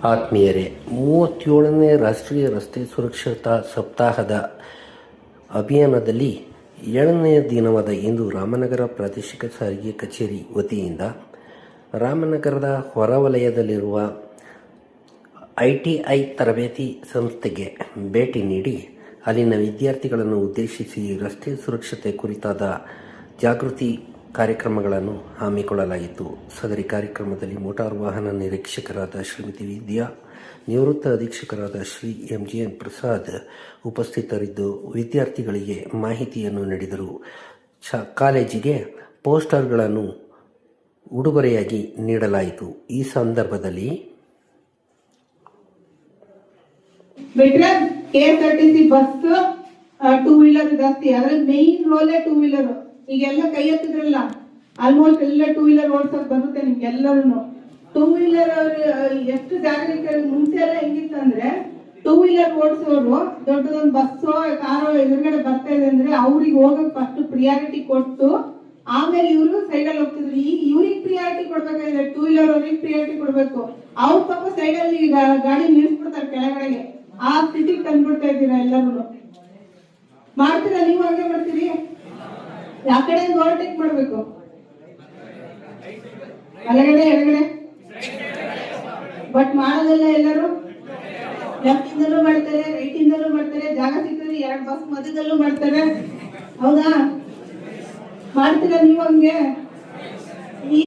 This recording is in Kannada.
ಆತ್ಮೀಯರೇ, 37ನೇ ರಾಷ್ಟ್ರೀಯ ರಸ್ತೆ ಸುರಕ್ಷತಾ ಸಪ್ತಾಹದ ಅಭಿಯಾನದಲ್ಲಿ 7ನೇ ದಿನವಾದ ಇಂದು ರಾಮನಗರ ಪ್ರಾದೇಶಿಕ ಸಾರಿಗೆ ಕಚೇರಿ ವತಿಯಿಂದ ರಾಮನಗರದ ಹೊರವಲಯದಲ್ಲಿರುವ ITI ತರಬೇತಿ ಸಂಸ್ಥೆಗೆ ಭೇಟಿ ನೀಡಿ ಅಲ್ಲಿನ ವಿದ್ಯಾರ್ಥಿಗಳನ್ನು ಉದ್ದೇಶಿಸಿ ರಸ್ತೆ ಸುರಕ್ಷತೆ ಕುರಿತಾದ ಜಾಗೃತಿ ಕಾರ್ಯಕ್ರಮಗಳನ್ನು ಹಮ್ಮಿಕೊಳ್ಳಲಾಯಿತು. ಸದರಿ ಕಾರ್ಯಕ್ರಮದಲ್ಲಿ ಮೋಟಾರು ವಾಹನ ನಿರೀಕ್ಷಕರಾದ ಶ್ರೀಮತಿ ವಿದ್ಯಾ, ನಿವೃತ್ತ ಅಧೀಕ್ಷಕರಾದ ಶ್ರೀ MGN ಪ್ರಸಾದ್ ಉಪಸ್ಥಿತರಿದ್ದು ವಿದ್ಯಾರ್ಥಿಗಳಿಗೆ ಮಾಹಿತಿಯನ್ನು ನೀಡಿದರು. ಕಾಲೇಜಿಗೆ ಪೋಸ್ಟರ್ಗಳನ್ನು ಉಡುಗೊರೆಯಾಗಿ ನೀಡಲಾಯಿತು. ಈ ಸಂದರ್ಭದಲ್ಲಿ KSRTC ಬಸ್ ಟೂ ವೀಲರ್ ಜಾಸ್ತಿ, ಅದ್ರಲ್ಲಿ ಮೇನ್ ರೋಲೇ ಟೂ ವೀಲರ್. ಈಗೆಲ್ಲ ಕೈ ಎತ್ತಿದ್ರಲ್ಲ, ಆಲ್ಮೋಸ್ಟ್ ಎಲ್ಲ ಟೂ ವೀಲರ್ ಓಡಿಸೋಕ್ ಬರುತ್ತೆ ನಿಮ್ಗೆಲ್ಲರೂ. ಟೂ ವೀಲರ್ ಎಷ್ಟು ಜಾಗೃತಿ ಮುಂಚೆ ಎಲ್ಲ ಹೆಂಗಿತ್ತಂದ್ರೆ, ಟೂ ವೀಲರ್ ಓಡಿಸೋರು ದೊಡ್ಡದೊಂದು ಬಸ್ಸೋ ಕಾರೋ ಎದುರುಗಡೆ ಬರ್ತಾ ಇದೆ ಅಂದ್ರೆ ಅವ್ರಿಗೆ ಹೋಗಕ್ ಫಸ್ಟ್ ಪ್ರಿಯಾರಿಟಿ ಕೊಟ್ಟು ಆಮೇಲೆ ಇವರು ಸೈಡಲ್ಲಿ ಹೋಗ್ತಿದ್ರು. ಈಗ ಇವ್ರಿಗೆ ಪ್ರಿಯಾರಿಟಿ ಕೊಡ್ಬೇಕಾಗಿದೆ, ಟೂ ವೀಲರ್ ಅವ್ರಿಗೆ ಪ್ರಿಯಾರಿಟಿ ಕೊಡ್ಬೇಕು. ಅವ್ರ ಪಾಪ ಸೈಡಲ್ಲಿ ಗಾಡಿ ನಿಲ್ಸ್ಬಿಡ್ತಾರೆ ಕೆಳಗಡೆಗೆ. ಆ ಸ್ಥಿತಿಗೆ ತಂದ್ಬಿಡ್ತಾ ಇದ್ದೀರಾ ಎಲ್ಲರೂ. ಮಾಡ್ತೀರಾ ನೀವು? ಹಾಗೆ ಮಾಡ್ತೀರಿ? ಯಾವ ಕಡೆ ಓವರ್ಟೇಕ್ ಮಾಡ್ಬೇಕು? ಬಲಗಡೆ ಎಡಗಡೆ? ಬಟ್ ಮಾಡೋದಲ್ಲ ಎಲ್ಲರೂ. ಲೆಫ್ಟ್ ಇಂದಲೂ ಮಾಡ್ತಾರೆ, ರೈಟ್ ಇಂದಲೂ ಮಾಡ್ತಾರೆ. ಜಾಗ ಸಿಕ್ಕಿದ್ರೆ 2 ಬಸ್ ಮಧ್ಯದಲ್ಲೂ ಮಾಡ್ತಾರೆ. ಹೌದಾ? ಮಾಡ್ತೀರಾ ನೀವು ಹಂಗೆ?